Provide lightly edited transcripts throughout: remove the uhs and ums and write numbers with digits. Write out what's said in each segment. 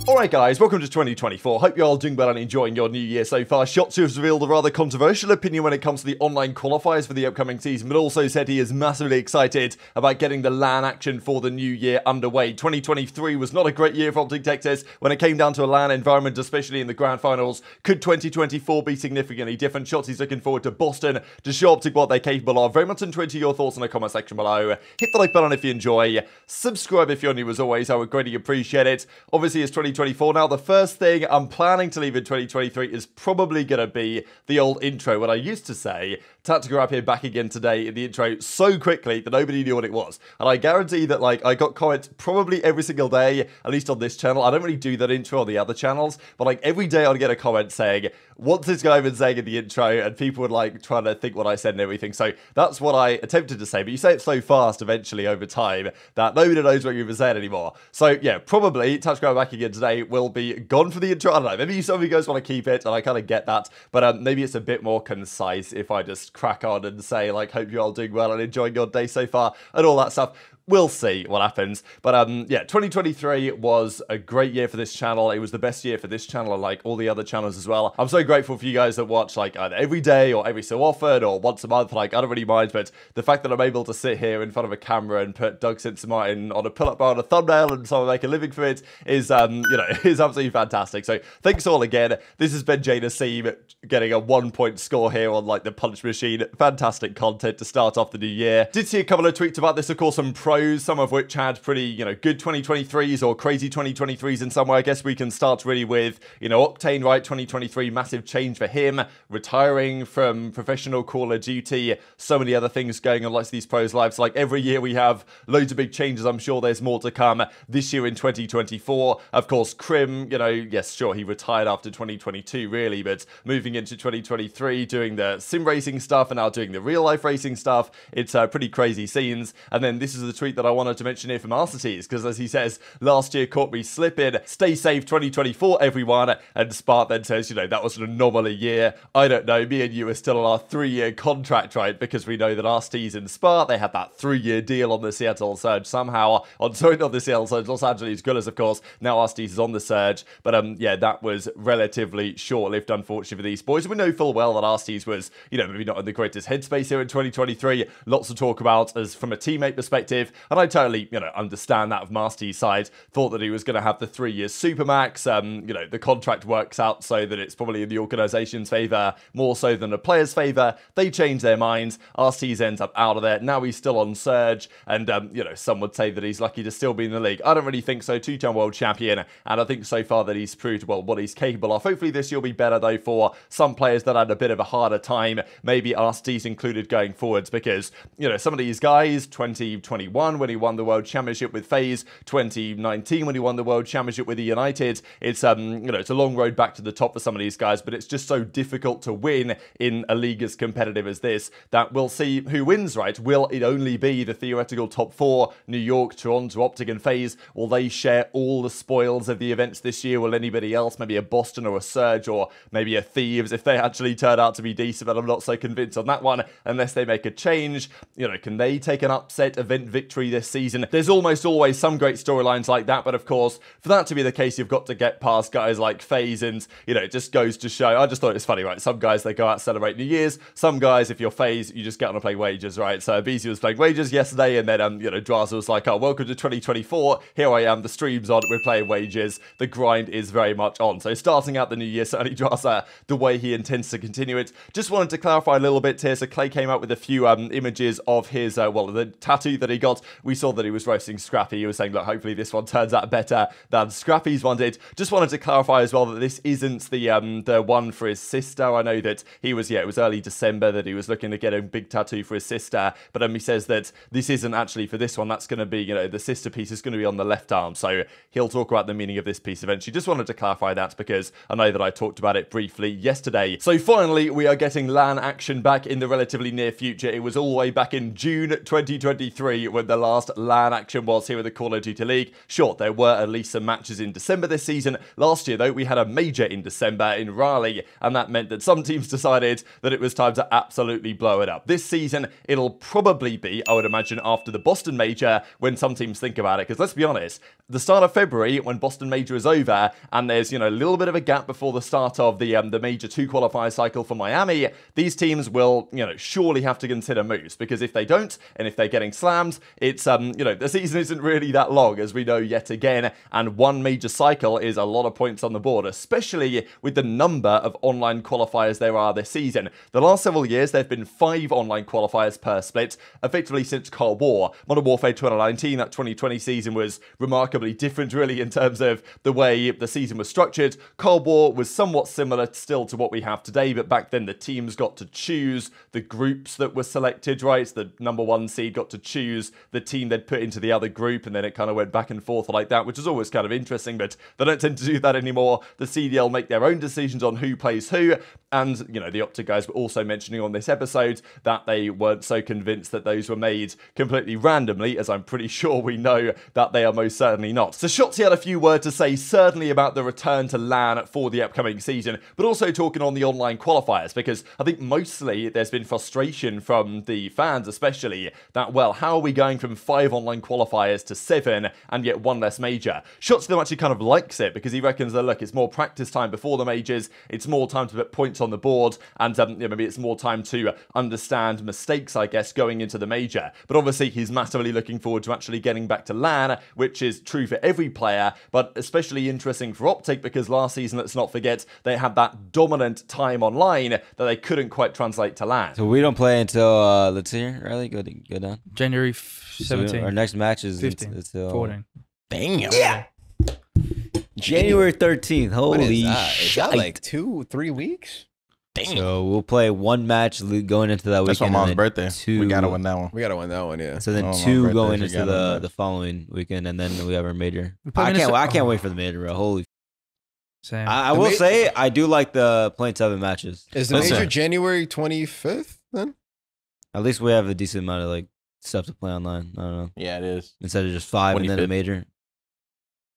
Alright guys, welcome to 2024. Hope you're all doing well and enjoying your new year so far. Shotzi has revealed a rather controversial opinion when it comes to the online qualifiers for the upcoming season, but also said he is massively excited about getting the LAN action for the new year underway. 2023 was not a great year for Optic Texas when it came down to a LAN environment, especially in the grand finals. Could 2024 be significantly different? Shotzi's looking forward to Boston to show Optic what they're capable of. Very much into your thoughts in the comment section below. Hit the like button if you enjoy. Subscribe if you're new as always, I would greatly appreciate it. Obviously, it's 2024 now. The first thing I'm planning to leave in 2023 is probably going to be the old intro. When I used to say, Tactical Rap here back again today in the intro so quickly that nobody knew what it was. And I guarantee that I got comments probably every single day, at least on this channel. I don't really do that intro on the other channels, but every day I'd get a comment saying, what's this guy been saying in the intro? And people would try to think what I said and everything. So that's what I attempted to say, but you say it so fast eventually over time that nobody knows what you've been saying anymore. So yeah, probably Tactical Rap back again today will be gone for the intro. I don't know, maybe some of you guys want to keep it, and I kind of get that, but maybe it's a bit more concise if I just crack on and say, hope you're all doing well and enjoying your day so far, and all that stuff. We'll see what happens. But yeah, 2023 was a great year for this channel. It was the best year for this channel and all the other channels as well. I'm so grateful for you guys that watch either every day or every so often or once a month. I don't really mind, but the fact that I'm able to sit here in front of a camera and put Doug Simpson-Martin on a pull-up bar on a thumbnail and so I make a living for it is, is absolutely fantastic. So thanks all again. This has been Jay Naseem getting a 1-point score here on the punch machine. Fantastic content to start off the new year. Did see a couple of tweets about this, of course, some pros, some of which had pretty, good 2023s or crazy 2023s in some way. I guess we can start really with, Octane, right? 2023, massive change for him, retiring from professional Call of Duty, so many other things going on, lots of these pros' lives. Every year we have loads of big changes. I'm sure there's more to come this year in 2024. Of course, Crim, yes, sure, he retired after 2022, really, but moving into 2023, doing the sim racing stuff and now doing the real life racing stuff. It's pretty crazy scenes. And then this is the tweet that I wanted to mention here from Arcetes, because as he says, last year caught me slipping. Stay safe 2024, everyone. And Spart then says, that was an anomaly year. I don't know, me and you are still on our 3-year contract, right? Because we know that Arcetes and Spart, they had that 3-year deal on the Seattle Surge somehow. Not the Seattle Surge, Los Angeles Gullers, of course. Now Arcetes is on the Surge. But yeah, that was relatively short-lived, unfortunately, for these boys. We know full well that Arcetes was, maybe not in the greatest headspace here in 2023. Lots to talk about as from a teammate perspective. And I totally, understand that of Master's side. Thought that he was going to have the 3-year Supermax. The contract works out so that it's probably in the organization's favor more so than the player's favor. They change their minds. Arcetes ends up out of there. Now he's still on Surge. And, some would say that he's lucky to still be in the league. I don't really think so. 2-time world champion. And I think so far that he's proved, well, what he's capable of. Hopefully this year will be better, though, for some players that had a bit of a harder time. Maybe Arcetes included going forwards because, some of these guys, 2021 when he won the World Championship with FaZe, 2019 when he won the World Championship with the United. It's it's a long road back to the top for some of these guys, but it's just so difficult to win in a league as competitive as this that we'll see who wins, right? Will it only be the theoretical top 4, New York, Toronto, Optic and FaZe? Will they share all the spoils of the events this year? Will anybody else, maybe a Boston or a Surge or maybe a Thieves, if they actually turn out to be decent? But I'm not so convinced on that one unless they make a change. Can they take an upset event victory this season? There's almost always some great storylines like that, but of course, for that to be the case, you've got to get past guys like FaZe, and, it just goes to show. I just thought it was funny, right? Some guys, they go out celebrate New Year's. Some guys, if you're FaZe, you just get on and play Wagers, right? So BZ was playing Wagers yesterday, and then, Drazah was like, oh, welcome to 2024. Here I am, the stream's on, we're playing Wagers. The grind is very much on. So starting out the new year, certainly Drazah, the way he intends to continue it. Just wanted to clarify a little bit here. So Clay came out with a few images of his, the tattoo that he got. We saw that he was roasting Scrappy. He was saying, look, hopefully this one turns out better than Scrappy's one did. Just wanted to clarify as well that this isn't the one for his sister. I know that he was, it was early December that he was looking to get a big tattoo for his sister, but he says that this isn't actually for this one. That's going to be, the sister piece is going to be on the left arm. So he'll talk about the meaning of this piece eventually. Just wanted to clarify that because I know that I talked about it briefly yesterday. So finally, we are getting LAN action back in the relatively near future. It was all the way back in June 2023 when the last LAN action was here in the Call of Duty League. Sure, there were at least some matches in December this season. Last year, though, we had a major in December in Raleigh, and that meant that some teams decided that it was time to absolutely blow it up. This season, it'll probably be, I would imagine, after the Boston Major, when some teams think about it, because let's be honest, the start of February, when Boston Major is over, and there's, a little bit of a gap before the start of the Major 2 qualifier cycle for Miami, these teams will, surely have to consider moves, because if they don't, and if they're getting slammed, it's, the season isn't really that long, as we know yet again, and one major cycle is a lot of points on the board, especially with the number of online qualifiers there are this season. The last several years, there have been 5 online qualifiers per split, effectively since Cold War. Modern Warfare 2019, that 2020 season was remarkably different, really, in terms of the way the season was structured. Cold War was somewhat similar still to what we have today, but back then the teams got to choose the groups that were selected, right? The number 1 seed got to choose the team they'd put into the other group, and then it kind of went back and forth like that, which is always kind of interesting, but they don't tend to do that anymore. The CDL make their own decisions on who plays who, and, the Optic guys were also mentioning on this episode that they weren't so convinced that those were made completely randomly, as I'm pretty sure we know that they are most certainly not. So Shotzzy had a few words to say, certainly about the return to LAN for the upcoming season, but also talking on the online qualifiers, because I think mostly there's been frustration from the fans especially that, well, how are we going from 5 online qualifiers to 7 and yet 1 less major? Shotzzy though actually kind of likes it, because he reckons that, look, it's more practice time before the majors, it's more time to put points on the board, and maybe it's more time to understand mistakes, I guess, going into the major. But obviously he's massively looking forward to actually getting back to LAN, which is true for every player, but especially interesting for Optic, because last season, let's not forget, they had that dominant time online that they couldn't quite translate to LAN. So we don't play until, let's see here, Riley, go down. January 17th. Our next match is 15th, until 14. Damn. Yeah. January 13th. Holy shit. Is that like 2-3 weeks? Damn. So we'll play 1 match going into that weekend. That's my mom's birthday. 2, we gotta win that one. We gotta win that one, yeah. So then 2 going into the following weekend, and then we have our major. I can't wait for the major, bro. Holy. Same. I will say I do like the playing 7 matches. Is the major January 25th then? At least we have a decent amount of stuff to play online. I don't know. Yeah, it is. Instead of just 5 and then a major.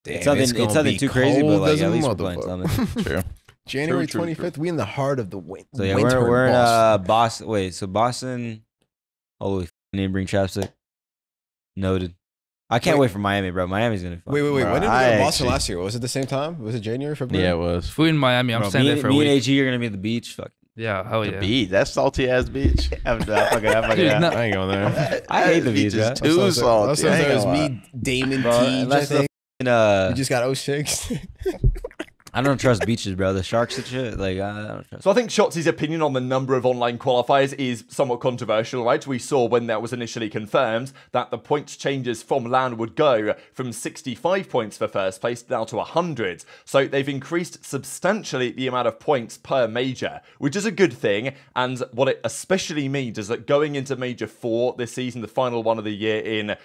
Damn, it's nothing too crazy, but at least we're playing something. True. January 25th, we in the heart of the winter. So yeah, we're in Boston. Wait, so Boston. Holy, need to bring chapstick. Noted. I can't wait for Miami, bro. Miami's gonna be fun. Wait. Bro, When did we go to Boston actually, last year? Was it the same time? Was it January, February? Yeah, it was. If we're in Miami, I'm Bro, staying there for a me week. and AG are gonna be at the beach. Fuck. Yeah, hell The yeah. beach. That salty ass beach. Dude, no. I ain't going there. I hate the beach, bro. Too salty. Also, I ain't there was gonna lie. me, Damon, Bro, Teej, I unless think. the You just got O6. I don't trust beaches, bro. The sharks and shit. I don't trust. So I think Shotzzy's opinion on the number of online qualifiers is somewhat controversial, right? We saw when that was initially confirmed that the points changes from LAN would go from 65 points for first place now to 100. So they've increased substantially the amount of points per major, which is a good thing. And what it especially means is that going into Major 4 this season, the final one of the year in,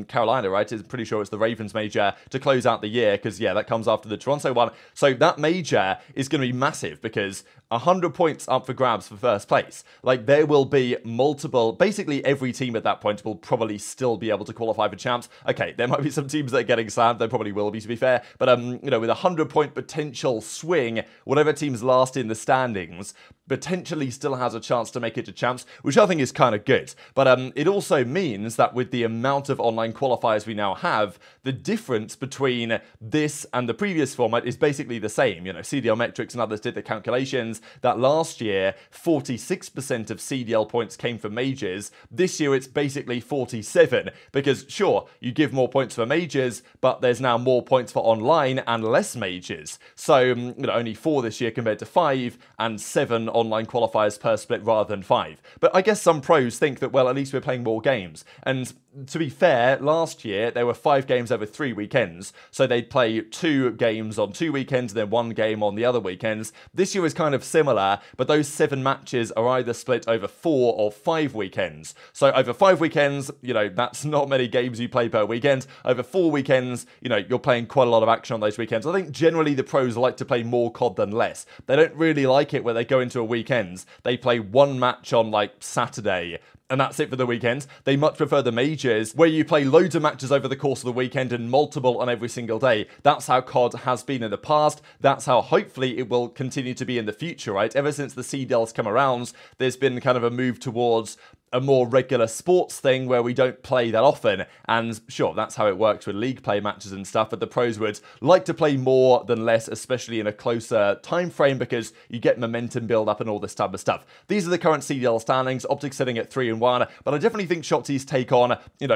Carolina, right? I'm pretty sure it's the Ravens Major to close out the year, because, yeah, that comes after the Toronto one. So that major is going to be massive, because 100 points up for grabs for first place. There will be multiple, basically every team at that point will probably still be able to qualify for champs. Okay, there might be some teams that are getting slammed, there probably will be, to be fair, but with a 100-point potential swing, whatever team's last in the standings potentially still has a chance to make it to champs, which I think is kind of good. But it also means that with the amount of online qualifiers we now have, the difference between this and the previous format is basically the same. CDL Metrics and others did the calculations that last year 46% of CDL points came from majors. This year it's basically 47, because sure, you give more points for majors, but there's now more points for online and less majors. So only 4 this year compared to 5, and 7 online qualifiers per split rather than 5. But I guess some pros think that, well, at least we're playing more games. And to be fair, last year there were 5 games over 3 weekends, so they'd play 2 games on 2 weekends and then 1 game on the other weekends. This year is kind of similar, but those 7 matches are either split over 4 or 5 weekends. So over 5 weekends, that's not many games you play per weekend. Over 4 weekends, you're playing quite a lot of action on those weekends. I think generally the pros like to play more COD than less. They don't really like it where they go into a weekend, they play 1 match on Saturday, and that's it for the weekends. They much prefer the majors, where you play loads of matches over the course of the weekend and multiple on every single day. That's how COD has been in the past. That's how hopefully it will continue to be in the future, right? Ever since the CDLs come around, there's been kind of a move towards a more regular sports thing where we don't play that often. And sure, that's how it works with league play matches and stuff, but the pros would like to play more than less, especially in a closer time frame, because you get momentum build up and all this type of stuff. These are the current CDL standings. Optic sitting at 3-1, but I definitely think Shotzzy's take on,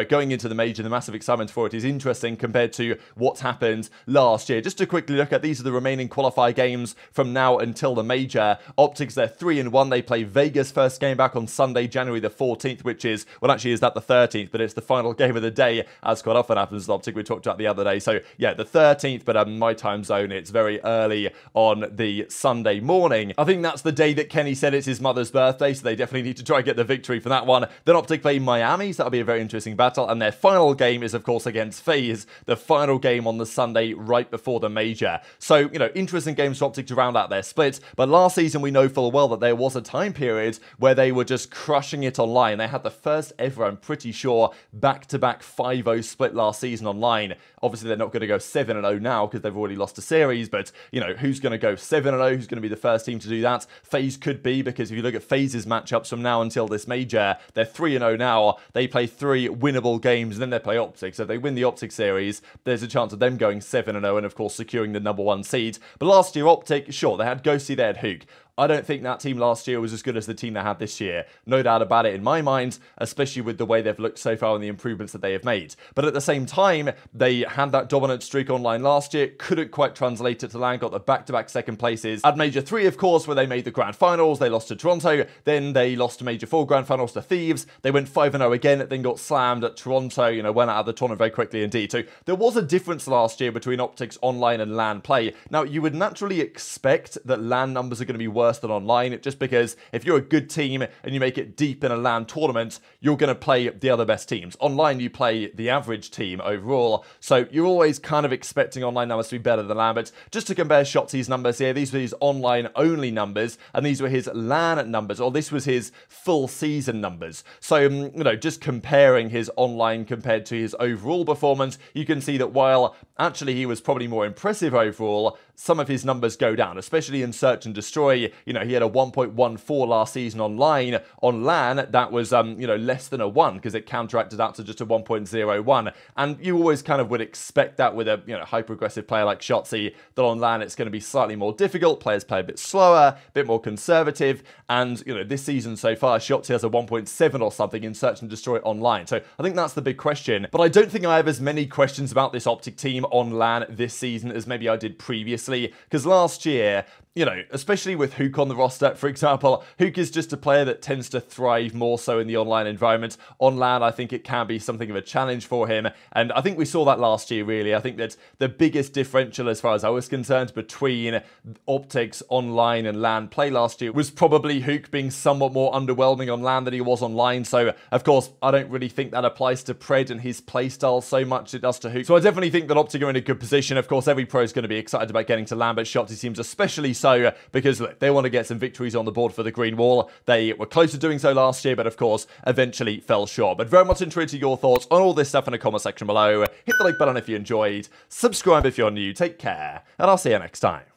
going into the major, the massive excitement for it is interesting compared to what's happened last year. Just to quickly look at, these are the remaining qualifier games from now until the major. Optics, they're 3-1. They play Vegas first game back on Sunday, January the 14th, which is, well, actually is that the 13th, but it's the final game of the day, as quite often happens with Optic. We talked about the other day. So yeah, the 13th, but my time zone, it's very early on the Sunday morning. I think that's the day that Kenny said it's his mother's birthday, so they definitely need to try and get the victory for that one. Then Optic play Miami, so that'll be a very interesting battle, and their final game is, of course, against FaZe, the final game on the Sunday right before the major. So, interesting games for Optic to round out their split, but last season we know full well that there was a time period where they were just crushing it online. They had the first ever, I'm pretty sure, back-to-back 5-0 split last season online. Obviously, they're not going to go 7-0 now because they've already lost a series, but, who's going to go 7-0? Who's going to be the first team to do that? FaZe could be, because if you look at FaZe's matchups from now until this major, they're 3-0 now. They play 3 winnable games, and then they play Optic. So if they win the Optic series, there's a chance of them going 7-0 and, of course, securing the #1 seed. But last year, Optic, sure, they had Ghosty, they had Hook. I don't think that team last year was as good as the team they had this year. No doubt about it in my mind, especially with the way they've looked so far and the improvements that they have made. But at the same time, they had that dominant streak online last year, couldn't quite translate it to land, got the back-to-back second places. At Major 3, of course, where they made the Grand Finals, they lost to Toronto, then they lost to Major 4 Grand Finals to Thieves, they went 5-0 again, then got slammed at Toronto, went out of the tournament very quickly indeed. So there was a difference last year between Optic's online and LAN play. Now, you would naturally expect that LAN numbers are going to be worse than online, just because if you're a good team and you make it deep in a LAN tournament, you're going to play the other best teams. Online, you play the average team overall, so you're always kind of expecting online numbers to be better than LAN. But just to compare Shotzzy's numbers here, these were his online-only numbers, and these were his LAN numbers, or this was his full season numbers. So, just comparing his online compared to his overall performance, you can see that while actually he was probably more impressive overall, some of his numbers go down, especially in Search and Destroy. He had a 1.14 last season online. On LAN, that was, less than a 1, because it counteracted out to just a 1.01. And you always kind of would expect that with a, hyper-aggressive player like Shotzzy, that on LAN it's going to be slightly more difficult. Players play a bit slower, a bit more conservative. And, this season so far, Shotzzy has a 1.7 or something in Search and Destroy online. So I think that's the big question. But I don't think I have as many questions about this Optic team on LAN this season as maybe I did previously. Because last year, especially with Hook on the roster, for example, Hook is just a player that tends to thrive more so in the online environment. On LAN, I think it can be something of a challenge for him, and I think we saw that last year, really. I think that the biggest differential, as far as I was concerned, between Optic's online and LAN play last year was probably Hook being somewhat more underwhelming on LAN than he was online. So, of course, I don't really think that applies to Pred and his playstyle so much it does to Hook. So I definitely think that Optic are in a good position. Of course, every pro is going to be excited about getting to LAN, but Shotzzy seems especially so, because look, they want to get some victories on the board for the Green Wall. They were close to doing so last year, but of course, eventually fell short. But very much interested to your thoughts on all this stuff in the comment section below. Hit the like button if you enjoyed, subscribe if you're new, take care, and I'll see you next time.